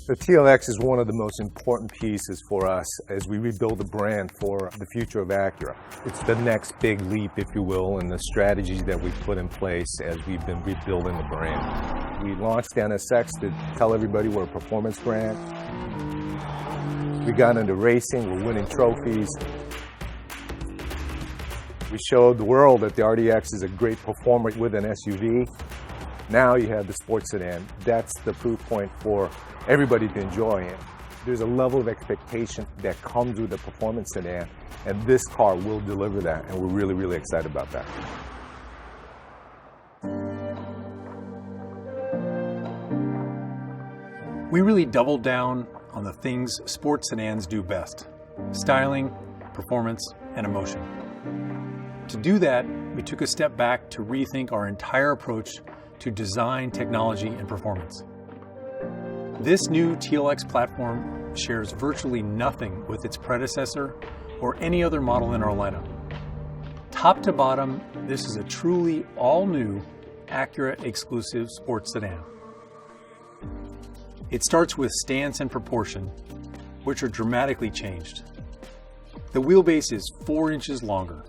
The TLX is one of the most important pieces for us as we rebuild the brand for the future of Acura. It's the next big leap, if you will, in the strategies that we've put in place as we've been rebuilding the brand. We launched the NSX to tell everybody we're a performance brand. We got into racing, we're winning trophies. We showed the world that the RDX is a great performer with an SUV. Now you have the sports sedan. That's the proof point for everybody to enjoy it. There's a level of expectation that comes with the performance sedan, and this car will deliver that, and we're really, really excited about that. We really doubled down on the things sports sedans do best: styling, performance, and emotion. To do that, we took a step back to rethink our entire approach to design, technology, and performance. This new TLX platform shares virtually nothing with its predecessor or any other model in our lineup. Top to bottom, this is a truly all-new Acura exclusive sports sedan. It starts with stance and proportion, which are dramatically changed. The wheelbase is 4 inches longer,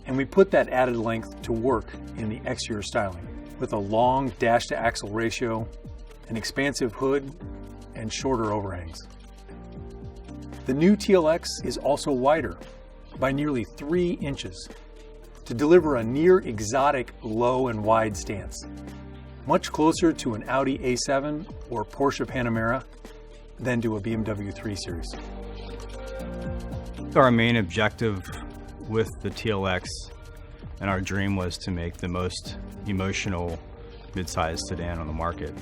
and we put that added length to work in the exterior styling with a long dash-to-axle ratio, an expansive hood, and shorter overhangs. The new TLX is also wider by nearly 3 inches to deliver a near exotic low and wide stance, much closer to an Audi A7 or Porsche Panamera than to a BMW 3 Series. Our main objective with the TLX and our dream was to make the most emotional mid-sized sedan on the market.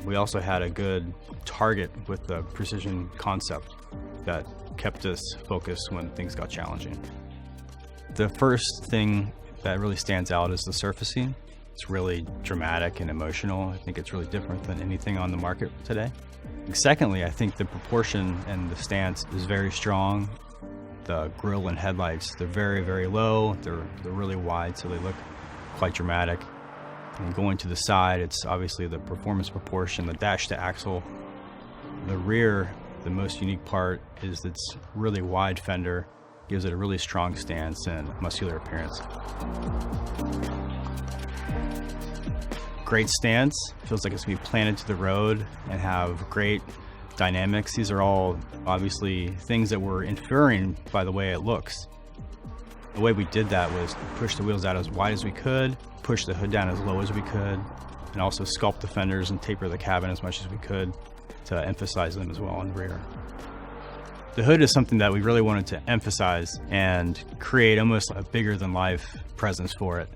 We also had a good target with the precision concept that kept us focused when things got challenging. The first thing that really stands out is the surfacing. It's really dramatic and emotional. I think it's really different than anything on the market today. Secondly, I think the proportion and the stance is very strong. The grille and headlights, they're very, very low. They're really wide, so they look quite dramatic. And going to the side, it's obviously the performance proportion, the dash to axle. The rear, the most unique part is its really wide fender, gives it a really strong stance and muscular appearance. Great stance, feels like it's going to be planted to the road and have great dynamics. These are all obviously things that we're inferring by the way it looks. The way we did that was push the wheels out as wide as we could, push the hood down as low as we could, and also sculpt the fenders and taper the cabin as much as we could to emphasize them as well on the rear. The hood is something that we really wanted to emphasize and create almost a bigger than life presence for it.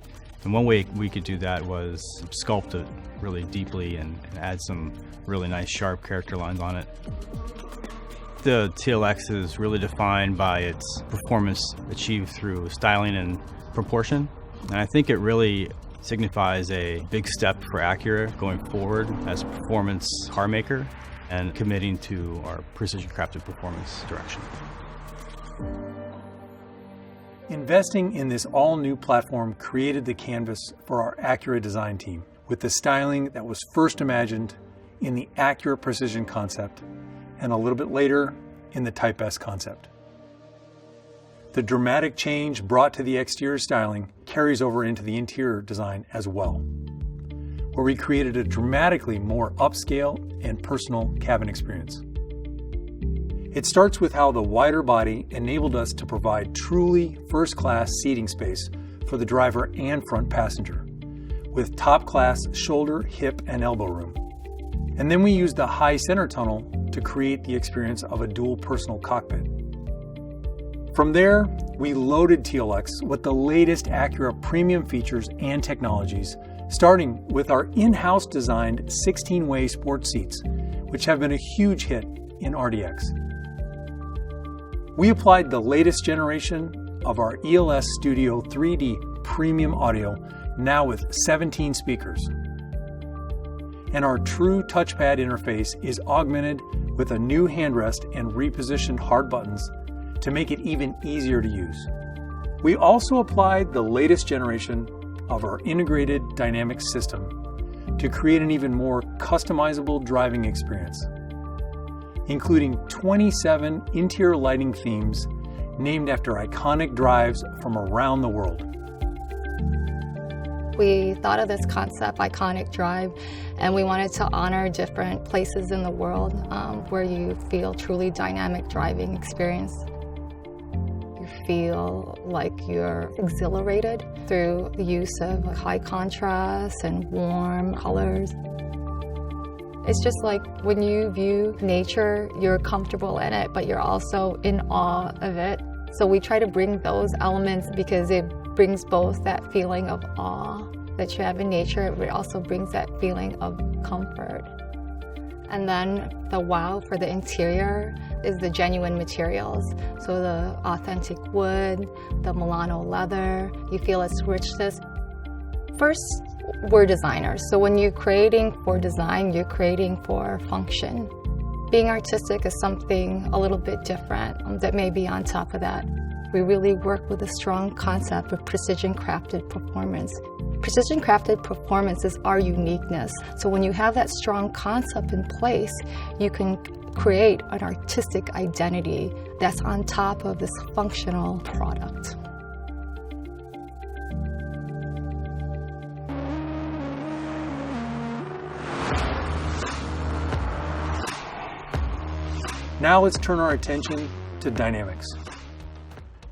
And one way we could do that was sculpt it really deeply and add some really nice sharp character lines on it. The TLX is really defined by its performance achieved through styling and proportion. And I think it really signifies a big step for Acura going forward as a performance car maker and committing to our precision crafted performance direction. Investing in this all-new platform created the canvas for our Acura design team, with the styling that was first imagined in the Acura Precision concept and a little bit later in the Type S concept. The dramatic change brought to the exterior styling carries over into the interior design as well, where we created a dramatically more upscale and personal cabin experience. It starts with how the wider body enabled us to provide truly first-class seating space for the driver and front passenger, with top-class shoulder, hip, and elbow room. And then we used the high center tunnel to create the experience of a dual personal cockpit. From there, we loaded TLX with the latest Acura premium features and technologies, starting with our in-house designed 16-way sports seats, which have been a huge hit in RDX. We applied the latest generation of our ELS Studio 3D premium audio, now with 17 speakers. And our true touchpad interface is augmented with a new handrest and repositioned hard buttons to make it even easier to use. We also applied the latest generation of our integrated dynamic system to create an even more customizable driving experience, including 27 interior lighting themes named after iconic drives from around the world. We thought of this concept, Iconic Drive, and we wanted to honor different places in the world where you feel truly dynamic driving experience. You feel like you're exhilarated through the use of high contrast and warm colors. It's just like when you view nature, you're comfortable in it, but you're also in awe of it. So we try to bring those elements because it brings both that feeling of awe that you have in nature, but it also brings that feeling of comfort. And then the wow for the interior is the genuine materials. So the authentic wood, the Milano leather, you feel its richness. First, we're designers. So when you're creating for design, you're creating for function. Being artistic is something a little bit different that may be on top of that. We really work with a strong concept of precision crafted performance. Precision crafted performance is our uniqueness. So when you have that strong concept in place, you can create an artistic identity that's on top of this functional product. Now let's turn our attention to dynamics.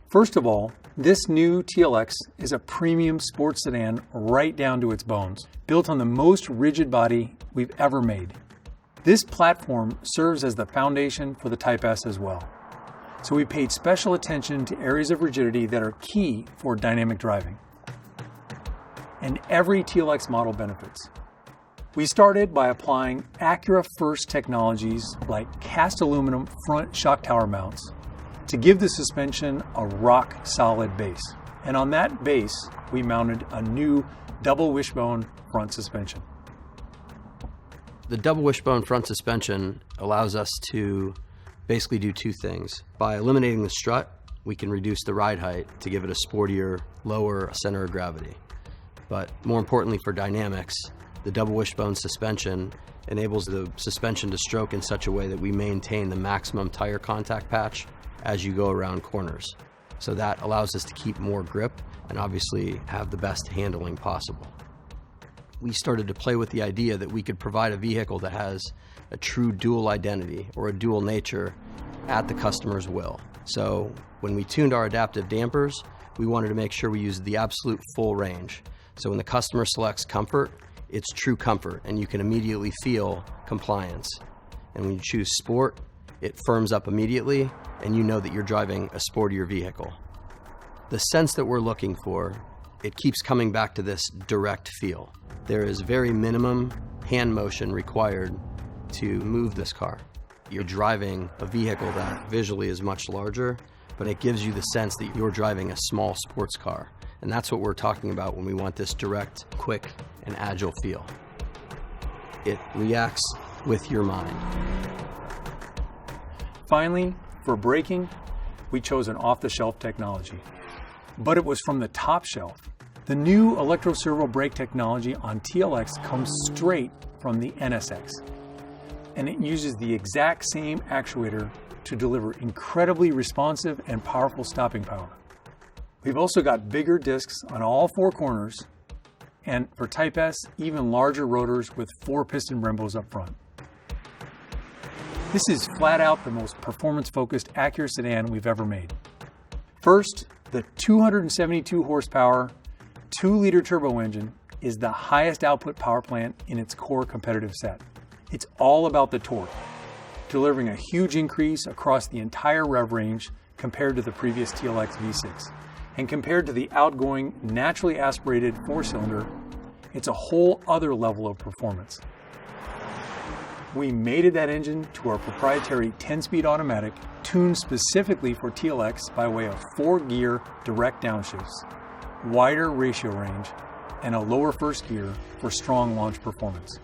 First of all, this new TLX is a premium sports sedan right down to its bones, built on the most rigid body we've ever made. This platform serves as the foundation for the Type S as well. So we paid special attention to areas of rigidity that are key for dynamic driving. And every TLX model benefits. We started by applying Acura first technologies like cast aluminum front shock tower mounts to give the suspension a rock solid base. And on that base, we mounted a new double wishbone front suspension. The double wishbone front suspension allows us to basically do two things. By eliminating the strut, we can reduce the ride height to give it a sportier, lower center of gravity. But more importantly for dynamics, the double wishbone suspension enables the suspension to stroke in such a way that we maintain the maximum tire contact patch as you go around corners. So that allows us to keep more grip and obviously have the best handling possible. We started to play with the idea that we could provide a vehicle that has a true dual identity or a dual nature at the customer's will. So when we tuned our adaptive dampers, we wanted to make sure we used the absolute full range. So when the customer selects comfort, it's true comfort and you can immediately feel compliance. And when you choose sport, it firms up immediately and you know that you're driving a sportier vehicle. The sense that we're looking for, it keeps coming back to this direct feel. There is very minimum hand motion required to move this car. You're driving a vehicle that visually is much larger, but it gives you the sense that you're driving a small sports car. And that's what we're talking about when we want this direct, quick, and agile feel. It reacts with your mind. Finally, for braking, we chose an off-the-shelf technology. But it was from the top shelf. The new electro-servo brake technology on TLX comes straight from the NSX, and it uses the exact same actuator to deliver incredibly responsive and powerful stopping power. We've also got bigger discs on all four corners, and for Type S, even larger rotors with 4-piston Brembos up front. This is flat out the most performance-focused Acura sedan we've ever made. First, the 272 horsepower, 2-liter turbo engine is the highest output power plant in its core competitive set. It's all about the torque, delivering a huge increase across the entire rev range compared to the previous TLX V6. And compared to the outgoing, naturally aspirated 4-cylinder, it's a whole other level of performance. We mated that engine to our proprietary 10-speed automatic, tuned specifically for TLX by way of 4-gear direct downshifts, wider ratio range, and a lower first gear for strong launch performance.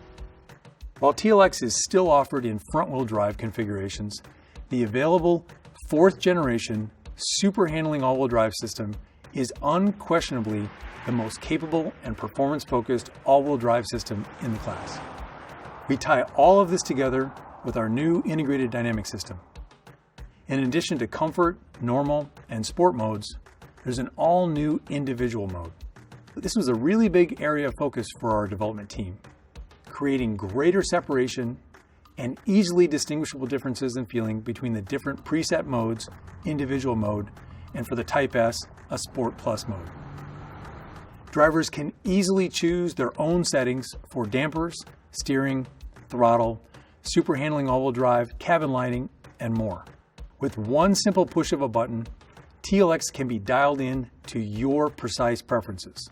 While TLX is still offered in front-wheel drive configurations, the available 4th generation super handling all-wheel drive system is unquestionably the most capable and performance-focused all-wheel drive system in the class. We tie all of this together with our new integrated dynamic system. In addition to comfort, normal, and sport modes, there's an all-new individual mode. This was a really big area of focus for our development team, creating greater separation and easily distinguishable differences in feeling between the different preset modes, individual mode, and for the Type S, a Sport Plus mode. Drivers can easily choose their own settings for dampers, steering, throttle, super handling all-wheel drive, cabin lighting, and more. With one simple push of a button, TLX can be dialed in to your precise preferences.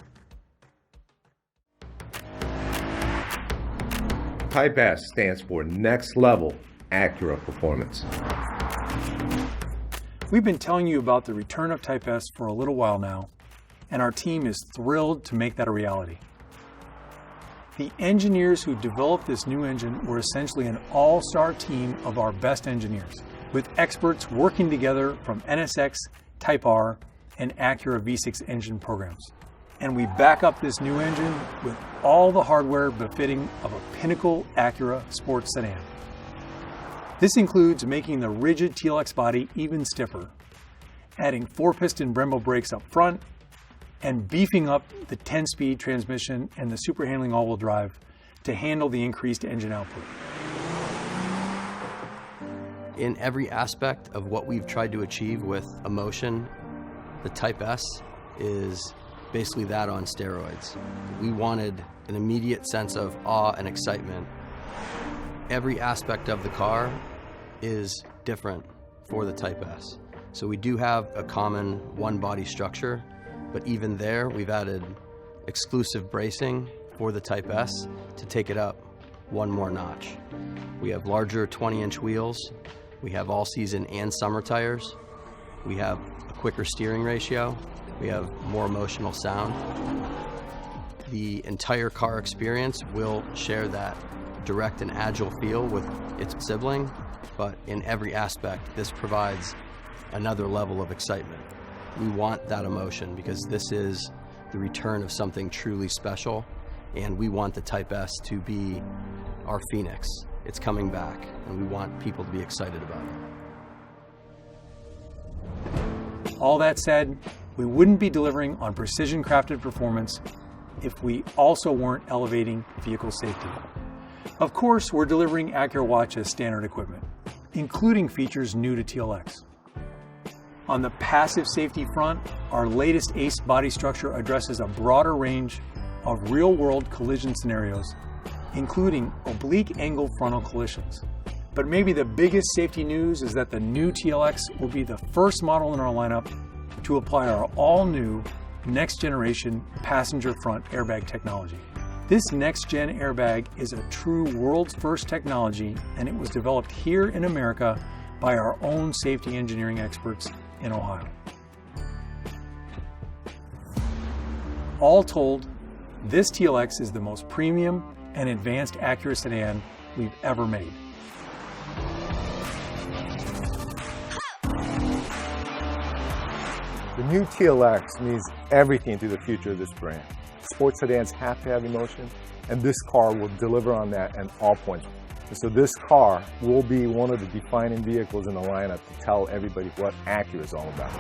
Type S stands for Next Level Acura Performance. We've been telling you about the return of Type S for a little while now, and our team is thrilled to make that a reality. The engineers who developed this new engine were essentially an all-star team of our best engineers, with experts working together from NSX, Type R, and Acura V6 engine programs. And we back up this new engine with all the hardware befitting of a pinnacle Acura sports sedan. This includes making the rigid TLX body even stiffer, adding 4-piston Brembo brakes up front, and beefing up the 10-speed transmission and the super handling all-wheel drive to handle the increased engine output. In every aspect of what we've tried to achieve with Emotion, the Type S is basically that on steroids. We wanted an immediate sense of awe and excitement. Every aspect of the car is different for the Type S. So we do have a common one-body structure, but even there, we've added exclusive bracing for the Type S to take it up one more notch. We have larger 20-inch wheels. We have all-season and summer tires. We have a quicker steering ratio. We have more emotional sound. The entire car experience will share that direct and agile feel with its sibling, but in every aspect, this provides another level of excitement. We want that emotion because this is the return of something truly special, and we want the Type S to be our phoenix. It's coming back, and we want people to be excited about it. All that said, we wouldn't be delivering on precision-crafted performance if we also weren't elevating vehicle safety. Of course, we're delivering Acura Watch as standard equipment, including features new to TLX. On the passive safety front, our latest ACE body structure addresses a broader range of real-world collision scenarios, including oblique angle frontal collisions. But maybe the biggest safety news is that the new TLX will be the first model in our lineup to apply our all-new next-generation passenger front airbag technology. This next-gen airbag is a true world's first technology, and it was developed here in America by our own safety engineering experts in Ohio. All told, this TLX is the most premium and advanced Acura sedan we've ever made. The new TLX means everything to the future of this brand. Sports sedans have to have emotion, and this car will deliver on that at all points. And so this car will be one of the defining vehicles in the lineup to tell everybody what Acura is all about.